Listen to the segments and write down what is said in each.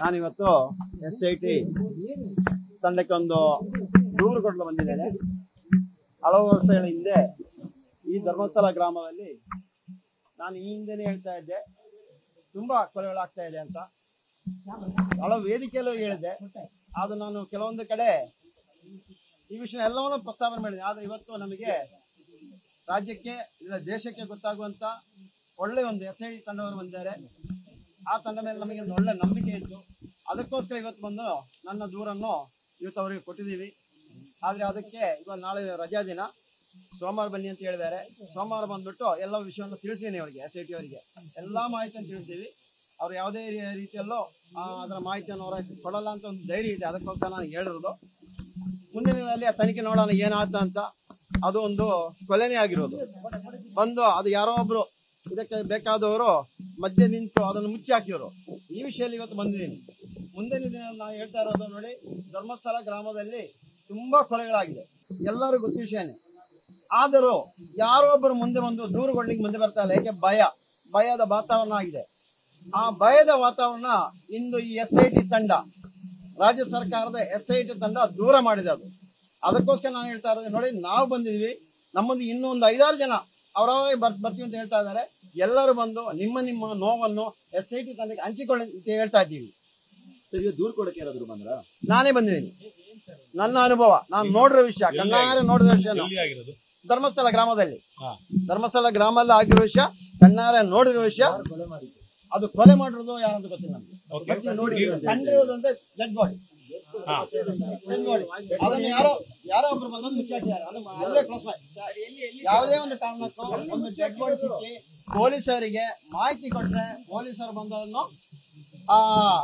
ನಾನಿವತ್ತು SIT ತಂಡಕ್ಕೆ ಒಂದು ದೂರು ಕೊಡಲು ಬಂದಿದ್ದೇನೆ. ಹಲವು ವರ್ಷಗಳ ಹಿಂದೆ ಈ ಧರ್ಮಸ್ಥಳ ಗ್ರಾಮದಲ್ಲಿ ನಾನು ಈ ಹಿಂದೆನೇ ಹೇಳ್ತಾ ಇದ್ದೆ, ತುಂಬಾ ಕೊಲೆಗಳಾಗ್ತಾ ಇದೆ ಅಂತ. ಹಲವು ವೇದಿಕೆಯಲ್ಲೂ ಹೇಳಿದೆ. ಆದ್ರೆ ನಾನು ಕೆಲವೊಂದು ಕಡೆ ಈ ವಿಷಯ ಎಲ್ಲವನ್ನೂ ಪ್ರಸ್ತಾವನೆ ಮಾಡಿದೆ. ಆದ್ರೆ ಇವತ್ತು ನಮಗೆ ರಾಜ್ಯಕ್ಕೆ ಇಲ್ಲ ದೇಶಕ್ಕೆ ಗೊತ್ತಾಗುವಂತ ಒಳ್ಳೆ ಒಂದು SIT ತಂಡವರು ಬಂದಿದ್ದಾರೆ. ಆ ತಂಡ ಮೇಲೆ ನಮಗೆ ಒಂದು ಒಳ್ಳೆ ನಂಬಿಕೆ ಇತ್ತು. ಅದಕ್ಕೋಸ್ಕರ ಇವತ್ತು ಬಂದು ನನ್ನ ದೂರನ್ನು ಇವತ್ತು ಅವರಿಗೆ ಕೊಟ್ಟಿದ್ದೀವಿ. ಆದ್ರೆ ಅದಕ್ಕೆ ಇವಾಗ ನಾಳೆ ರಜಾ ದಿನ, ಸೋಮವಾರ ಬನ್ನಿ ಅಂತ ಹೇಳಿದ್ದಾರೆ. ಸೋಮವಾರ ಬಂದ್ಬಿಟ್ಟು ಎಲ್ಲ ವಿಷಯವನ್ನು ತಿಳಿಸಿದ್ದೀನಿ ಅವರಿಗೆ, SIT ಅವರಿಗೆ ಎಲ್ಲಾ ಮಾಹಿತಿಯನ್ನು ತಿಳಿಸ್ತೀವಿ. ಅವ್ರು ಯಾವುದೇ ರೀತಿಯಲ್ಲೂ ಅದರ ಮಾಹಿತಿಯನ್ನು ಅವರ ಕೊಡಲ್ಲ ಅಂತ ಒಂದು ಧೈರ್ಯ ಇದೆ. ಅದಕ್ಕೋಸ್ಕರ ನಾನು ಹೇಳಿರೋದು. ಮುಂದಿನ ದಿನದಲ್ಲಿ ಆ ತನಿಖೆ ನೋಡೋಣ ಏನಾಗ್ತ ಅಂತ. ಅದು ಒಂದು ಕೊಲೆನೇ ಆಗಿರೋದು. ಬಂದು ಅದು ಯಾರೋ ಒಬ್ರು ಇದಕ್ಕೆ ಬೇಕಾದವರು ಮಧ್ಯೆ ನಿಂತು ಅದನ್ನು ಮುಚ್ಚಿ ಹಾಕಿದ್ರು. ಈ ವಿಷಯದಲ್ಲಿ ಇವತ್ತು ಬಂದಿದ್ದೀನಿ. ಮುಂದಿನ ದಿನ ನಾನು ಹೇಳ್ತಾ ಇರೋದು ನೋಡಿ, ಧರ್ಮಸ್ಥಳ ಗ್ರಾಮದಲ್ಲಿ ತುಂಬಾ ಕೊಲೆಗಳಾಗಿದೆ, ಎಲ್ಲರೂ ಗೊತ್ತ ವಿಷಯನೇ. ಆದರೂ ಯಾರೋ ಒಬ್ಬರು ಮುಂದೆ ಬಂದು ದೂರು ಕೊಡ್ಲಿಕ್ಕೆ ಮುಂದೆ ಬರ್ತಾ ಇಲ್ಲ. ಯಾಕೆ? ಭಯದ ವಾತಾವರಣ ಆಗಿದೆ. ಆ ಭಯದ ವಾತಾವರಣ ಇಂದು ಈ SIT ತಂಡ, ರಾಜ್ಯ ಸರ್ಕಾರದ SIT ತಂಡ ದೂರ ಮಾಡಿದೆ. ಅದಕ್ಕೋಸ್ಕರ ನಾನು ಹೇಳ್ತಾ ಇರೋದು ನೋಡಿ, ನಾವು ಬಂದಿದ್ವಿ, ನಮ್ಮದು ಇನ್ನೂ ಒಂದು 5-6 ಜನ ಅವರವರೇ ಬರ್ತೀವಿ ಅಂತ ಹೇಳ್ತಾ ಇದ್ದಾರೆ. ಎಲ್ಲರೂ ಬಂದು ನಿಮ್ಮ ನೋವನ್ನು SIT ತಂಡಕ್ಕೆ ಹಂಚಿಕೊಳ್ಳಿ ಅಂತ ಹೇಳ್ತಾ ಇದ್ದೀವಿ. ದೂರ ಕೊಡಕ್ಕೆ ಯಾರಾದ್ರು ಬಂದ್ರ? ನಾನೇ ಬಂದಿದ್ದೀನಿ. ನನ್ನ ಅನುಭವ, ನಾನು ನೋಡಿರೋ ವಿಷಯ, ಕಣ್ಣಾರೆ ನೋಡಿರೋ ವಿಷಯ. ಧರ್ಮಸ್ಥಳ ಗ್ರಾಮದಲ್ಲಿ ಆಗಿರೋ ವಿಷಯ, ಕಣ್ಣಾರೆ ನೋಡಿರೋ ವಿಷಯ. ಅದು ಕೊಲೆ ಮಾಡಿರೋದು ಯಾರಂತ ಗೊತ್ತಿಲ್ಲ ನಮ್ಗೆ. ನೋಡಿ ಕಂಡಿರೋದು ಅಂತ ಡೆಡ್ ಬಾಡಿ. ಅದನ್ನು ಯಾರೋ ಒಬ್ರು ಬಂದು ಮುಚ್ಚಾಕಿದ್ದಾರೆ. ಅಲ್ಲೇ ಕ್ಲೋಸ್ ಮಾಡಿ. ಯಾವುದೇ ಒಂದು ಕಾರಣಕ್ಕೂ ಒಂದು ಡೆಡ್ ಬಾಡಿ ಸಿಕ್ಕಿ ಪೊಲೀಸರಿಗೆ ಮಾಹಿತಿ ಕೊಟ್ರೆ ಪೊಲೀಸರು ಬಂದು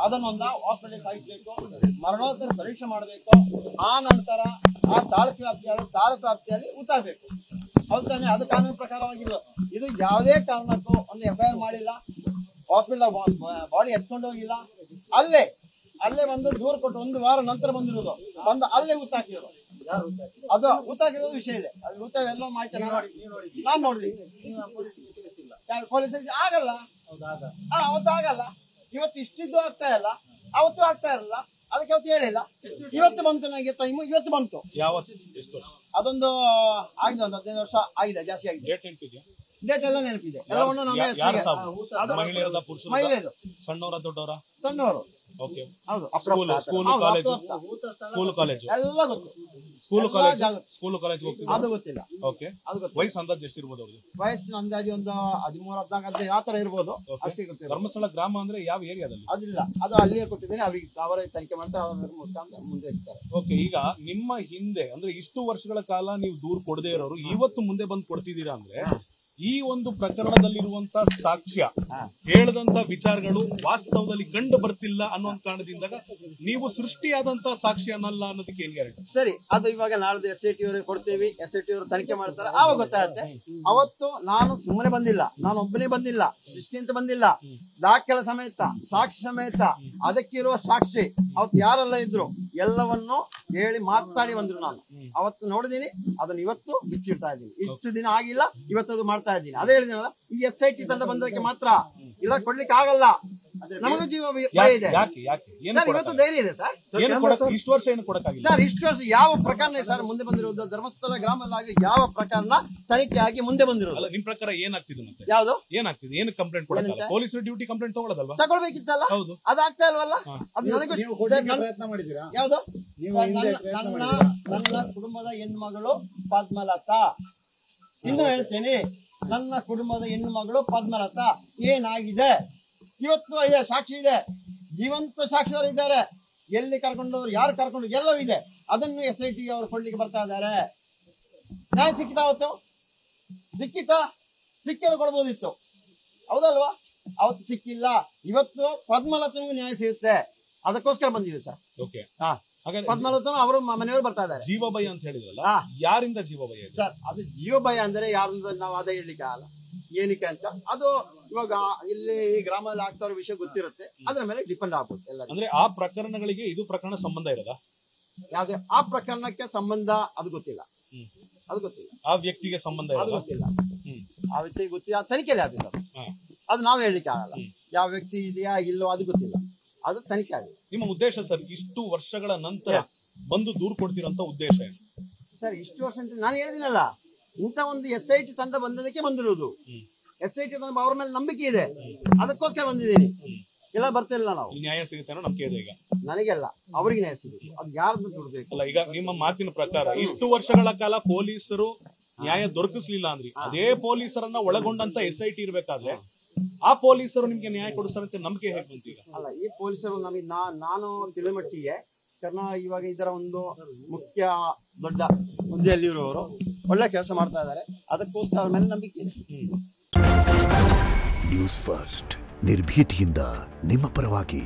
ಅದನ್ನೊಂದು ಹಾಸ್ಪಿಟಲ್ ಸಾಗಿಸಬೇಕು, ಮರಣೋತ್ತರ ಪರೀಕ್ಷೆ ಮಾಡಬೇಕು. ಆ ನಂತರ ಆ ತಾಲೂಕು ವ್ಯಾಪ್ತಿಯಲ್ಲಿ ಉತ್ತಾಗಬೇಕು. ಹೌದು ತಾನೆ? ಅದು ಕಾನೂನು ಪ್ರಕಾರವಾಗಿರೋದು. ಇದು ಯಾವುದೇ ಕಾರಣಕ್ಕೂ ಒಂದು FIR ಮಾಡಿಲ್ಲ, ಹಾಸ್ಪಿಟಲ್ ಬಾಡಿ ಎತ್ಕೊಂಡು ಹೋಗಿಲ್ಲ. ಅಲ್ಲೇ ಬಂದು ದೂರ ಕೊಟ್ಟು 1 ವಾರ ನಂತರ ಬಂದಿರೋದು. ಬಂದು ಅಲ್ಲೇ ಉತ್ತಾಕಿರೋದು. ಅದು ಉತ್ತಾಕಿರೋದು ವಿಷಯ ಇದೆ. ಅದು ಎಲ್ಲ ಮಾಹಿತಿ ನಾನು ನೋಡಿದೀನಿ. ಪೊಲೀಸರಿಗೆ ಆಗಲ್ಲ, ಅವತ್ತು ಆಗಲ್ಲ. ಇವತ್ತು ಇಷ್ಟಿದ್ದು ಆಗ್ತಾ ಇಲ್ಲ, ಅವತ್ತು ಆಗ್ತಾ ಇರಲ್ಲ. ಅದಕ್ಕೆ ಅವತ್ತು ಹೇಳಿಲ್ಲ. ಇವತ್ತು ಬಂತು ನನಗೆ ಟೈಮು, ಇವತ್ತು ಬಂತು. ಅದೊಂದು ಆಗಿದೆ, ಒಂದು 15 ವರ್ಷ ಆಗಿದೆ, ಜಾಸ್ತಿ ಆಗಿದೆ. ಡೇಟ್ ಎಲ್ಲ ನೆನಪಿದೆ. ಎಲ್ಲವನ್ನು ಮಹಿಳೆದು, ಸಣ್ಣವರು. ಹೌದು, ಎಲ್ಲ ಗೊತ್ತು. ಅದು ಗೊತ್ತಿಲ್ಲ. ವಯಸ್ಸಿನ ಅಂದಾಜು ಒಂದು 13-14 ಆ ತರ ಇರ್ಬೋದು. ಅಷ್ಟೇ ಗೊತ್ತಿಲ್ಲ. ಧರ್ಮಸ್ಥಳ ಗ್ರಾಮ ಅಂದ್ರೆ ಯಾವ ಏರಿಯಾದಲ್ಲಿ? ಅದಿಲ್ಲ, ಅದು ಅಲ್ಲಿಯೇ ಕೊಟ್ಟಿದ್ದೀನಿ. ಅವರಿಗೆ ಅವರೇ ತನಿಖೆ ಮಾಡ್ತಾರೆ, ಅವ್ರ ಮುಂದೆ ಇರ್ತಾರೆ. ಓಕೆ, ಈಗ ನಿಮ್ಮ ಹಿಂದೆ ಅಂದ್ರೆ ಇಷ್ಟು ವರ್ಷಗಳ ಕಾಲ ನೀವು ದೂರು ಕೊಡದೇ ಇರೋರು ಇವತ್ತು ಮುಂದೆ ಬಂದು ಕೊಡ್ತಿದ್ದೀರಾ ಅಂದ್ರೆ ಈ ಒಂದು ಪ್ರಕರಣದಲ್ಲಿರುವಂತ ಸಾಕ್ಷ್ಯ ಹೇಳದಂತ ವಿಚಾರಗಳು ವಾಸ್ತವದಲ್ಲಿ ಕಂಡು ಬರ್ತಿಲ್ಲ ಅನ್ನೋ ಕಾರಣದಿಂದ ನೀವು ಸೃಷ್ಟಿಯಾದಂತ ಸಾಕ್ಷ್ಯ ಅನ್ನಲ್ಲ ಅನ್ನೋದಕ್ಕೆ ಏನ್ ಗ್ಯಾರಂಟಿ? ಸರಿ, ಅದು ಇವಾಗ ನಾಳೆ SIT ಅವರಿಗೆ ಕೊಡ್ತೀವಿ. SIT ಅವರು ತನಿಖೆ ಮಾಡ್ತಾರೆ, ಆವಾಗ ಗೊತ್ತಾಗುತ್ತೆ. ಅವತ್ತು ನಾನು ಸುಮ್ಮನೆ ಬಂದಿಲ್ಲ, ನಾನು ಒಬ್ಬನೇ ಬಂದಿಲ್ಲ, ಸೃಷ್ಟಿ ಅಂತ ಬಂದಿಲ್ಲ. ದಾಖಲೆ ಸಮೇತ, ಸಾಕ್ಷಿ ಸಮೇತ, ಅದಕ್ಕಿರುವ ಸಾಕ್ಷಿ ಅವತ್ತು ಯಾರೆಲ್ಲ ಇದ್ರು ಎಲ್ಲವನ್ನು ಹೇಳಿ ಮಾತಾಡಿ ಬಂದ್ರು. ನಾನು ಅವತ್ತು ನೋಡಿದೀನಿ, ಅದನ್ನ ಇವತ್ತು ಬಿಚ್ಚಿಡ್ತಾ ಇದ್ದೀನಿ. ಇಷ್ಟು ದಿನ ಆಗಿಲ್ಲ, ಇವತ್ತದು ಮಾಡ್ತಾ ಇದ್ದೀನಿ. ಅದೇ ಹೇಳಿದಿನಲ್ಲ, ಈ SIT ತಂಡ ಬಂದಕ್ಕೆ ಮಾತ್ರ, ಇಲ್ಲ ಕೊಡ್ಲಿಕ್ಕೆ ಆಗಲ್ಲ. ನಮಗೂ ಜೀವ ಭಯ ಇದೆ ಸರ್. ಇವತ್ತು ಧೈರ್ಯ ಇದೆ ಸರ್. ಇಷ್ಟು ವರ್ಷ ಏನು ಕೊಡಕ್ಕಾಗಿಲ್ಲ ಸರ್. ಇಷ್ಟು ವರ್ಷ ಯಾವ ಪ್ರಕರಣ ಸರ್ ಮುಂದೆ ಬಂದಿರೋದು? ಧರ್ಮಸ್ಥಳ ಗ್ರಾಮದಲ್ಲಿ ಯಾವ ಪ್ರಕರಣ ತನಿಖೆ ಆಗಿ ಮುಂದೆ ಬಂದಿರೋದು? ನಿಮ್ ಪ್ರಕಾರ ಏನಾಗ್ತಿದೆ? ಮತ್ತೆ ಯಾವ್ದು ಏನಾಗ್ತಿದೆ? ಏನು ಕಂಪ್ಲೇಂಟ್ ಕೊಡಲ್ಲ? ಪೊಲೀಸರು ಡ್ಯೂಟಿ ಕಂಪ್ಲೇಂಟ್ ತಗೊಳ್ಳೋದಲ್ವಾ? ತಗೊಳ್ಬೇಕಿತ್ತಲ್ಲ. ಹೌದು, ಅದಾಗ್ತಾ ಇಲ್ವಲ್ಲ. ಅದು ನನಗೂ ಪ್ರಯತ್ನ ಮಾಡಿದ್ದೀರಾ? ಯಾವ್ದು? ನನ್ನ ಕುಟುಂಬದ ಹೆಣ್ಮಗಳು ಪದ್ಮಲತಾ. ಇನ್ನು ಹೇಳ್ತೇನೆ, ನನ್ನ ಕುಟುಂಬದ ಹೆಣ್ಣುಮಗಳು ಪದ್ಮಲತಾ ಏನಾಗಿದೆ ಇವತ್ತು ಇದೆ, ಸಾಕ್ಷಿ ಇದೆ, ಜೀವಂತ ಸಾಕ್ಷಿಯವರು ಇದ್ದಾರೆ. ಎಲ್ಲಿ ಕರ್ಕೊಂಡವ್ರು, ಯಾರು ಕರ್ಕೊಂಡು, ಎಲ್ಲವೂ ಇದೆ. ಅದನ್ನು SIT ಅವರು ಕೊಡ್ಲಿಕ್ಕೆ ಬರ್ತಾ ಇದ್ದಾರೆ. ನ್ಯಾಯ ಸಿಕ್ಕಿತಾ? ಅವತ್ತು ಸಿಕ್ಕಿಲ್ಲ ಕೊಡ್ಬೋದಿತ್ತು, ಹೌದಲ್ವಾ? ಅವತ್ತು ಸಿಕ್ಕಿಲ್ಲ. ಇವತ್ತು ಪದ್ಮಲತನಿಗೂ ನ್ಯಾಯ ಸಿಗುತ್ತೆ. ಅದಕ್ಕೋಸ್ಕರ ಬಂದಿದೆ ಸರ್. ಪದ್ಮಲತನು ಅವರು ಮನೆಯವರು ಬರ್ತಾ ಇದ್ದಾರೆ. ಜೀವ ಭಯ ಅಂತ ಹೇಳಿದ್ರಲ್ಲ, ಯಾರಿಂದ ಜೀವ ಭಯ ಸರ್? ಅದು ಜೀವ ಭಯ ಅಂದ್ರೆ ಯಾರಿಂದ ನಾವು ಅದೇ ಹೇಳಲಿಕ್ಕೆ ಆಗಲ್ಲ, ಏನಕ್ಕೆ ಅಂತ. ಅದು ಇವಾಗ ಇಲ್ಲಿ ಗ್ರಾಮದಲ್ಲಿ ಆಗ್ತಾ ಇರೋ ವಿಷಯ ಗೊತ್ತಿರುತ್ತೆ, ಅದ್ರ ಮೇಲೆ ಡಿಪೆಂಡ್ ಆಗ್ಬೋದು ಎಲ್ಲ. ಅಂದ್ರೆ ಆ ಪ್ರಕರಣಗಳಿಗೆ ಇದು ಪ್ರಕರಣ ಸಂಬಂಧ ಇರೋದಾ? ಯಾವ್ದೇ ಆ ಪ್ರಕರಣಕ್ಕೆ ಸಂಬಂಧ ಅದು ಗೊತ್ತಿಲ್ಲ. ಆ ವ್ಯಕ್ತಿಗೆ ಸಂಬಂಧ ಅದು ಗೊತ್ತಿಲ್ಲ. ಆ ವ್ಯಕ್ತಿಗೆ ಗೊತ್ತಿಲ್ಲ, ತನಿಖೆಯಲ್ಲಿ ಆಗ್ತಿಲ್ಲ. ಅದು ನಾವು ಹೇಳಲಿಕ್ಕೆ ಆಗಲ್ಲ. ಯಾವ ವ್ಯಕ್ತಿ ಇದೆಯಾ ಇಲ್ಲೋ ಅದು ಗೊತ್ತಿಲ್ಲ. ಅದು ತನಿಖೆ ಆಗಿದೆ. ನಿಮ್ಮ ಉದ್ದೇಶ ಸರ್ ಇಷ್ಟು ವರ್ಷಗಳ ನಂತರ ಬಂದು ದೂರು ಕೊಡ್ತಿರೋಂತ ಉದ್ದೇಶ ಏನು ಸರ್? ಇಷ್ಟು ವರ್ಷ ಅಂತ ನಾನು ಹೇಳಿದಿನಲ್ಲ, ಇಂಥ ಒಂದು SIT ತಂಡ ಬಂದದಕ್ಕೆ ಬಂದಿರುವುದು. SIT ತಂಡ ಅವ್ರ ಮೇಲೆ ನಂಬಿಕೆ ಇದೆ, ಅದಕ್ಕೋಸ್ಕರ ಬಂದಿದ್ದೀನಿ. ಎಲ್ಲ ಬರ್ತಿಲ್ಲ ನಾವು. ನ್ಯಾಯ ಸಿಗುತ್ತೆ ಅನ್ನೋ ನಂಬಿಕೆ ಇದೆ ಈಗ ನನಗೆಲ್ಲ, ಅವರಿಗೆ ನ್ಯಾಯ ಸಿಗುತ್ತೆ. ಅದು ಯಾರನ್ನು ದುಡ್ಬೇಕು ಅಲ್ಲ. ಈಗ ನಿಮ್ಮ ಮಾತಿನ ಪ್ರಕಾರ ಇಷ್ಟು ವರ್ಷಗಳ ಕಾಲ ಪೊಲೀಸರು ನ್ಯಾಯ ದೊರಕಿಸ್ಲಿಲ್ಲ ಅಂದ್ರಿ, ಅದೇ ಪೊಲೀಸರನ್ನ ಒಳಗೊಂಡಂತ SIT ಇರ್ಬೇಕಾದ್ರೆ ಆ ಪೊಲೀಸರು ನಿಮ್ಗೆ ನ್ಯಾಯ ಕೊಡಿಸ್ತಾರಂತೆ ನಂಬಿಕೆ ಹೇಗೆ ಬಂತು ಈಗ? ಅಲ್ಲ, ಈ ಪೊಲೀಸರು ನಮಗೆ ನಾನು ತಿಳಿಮಟ್ಟಿಗೆ ಇವಾಗ ಇದರ ಒಂದು ಮುಖ್ಯ ದೊಡ್ಡ ಹುದ್ದೆಯಲ್ಲಿರುವವರು ಒಳ್ಳೆ ಕೆಲಸ ಮಾಡ್ತಾ ಇದ್ದಾರೆ, ಅದಕ್ಕೋಸ್ಕರ ಅವ್ರ ಮೇಲೆ ನಂಬಿಕೆ ಇದೆ. ನ್ಯೂಸ್ ಫಸ್ಟ್ ನಿರ್ಭೀತಿಯಿಂದ ನಿಮ್ಮ ಪರವಾಗಿ.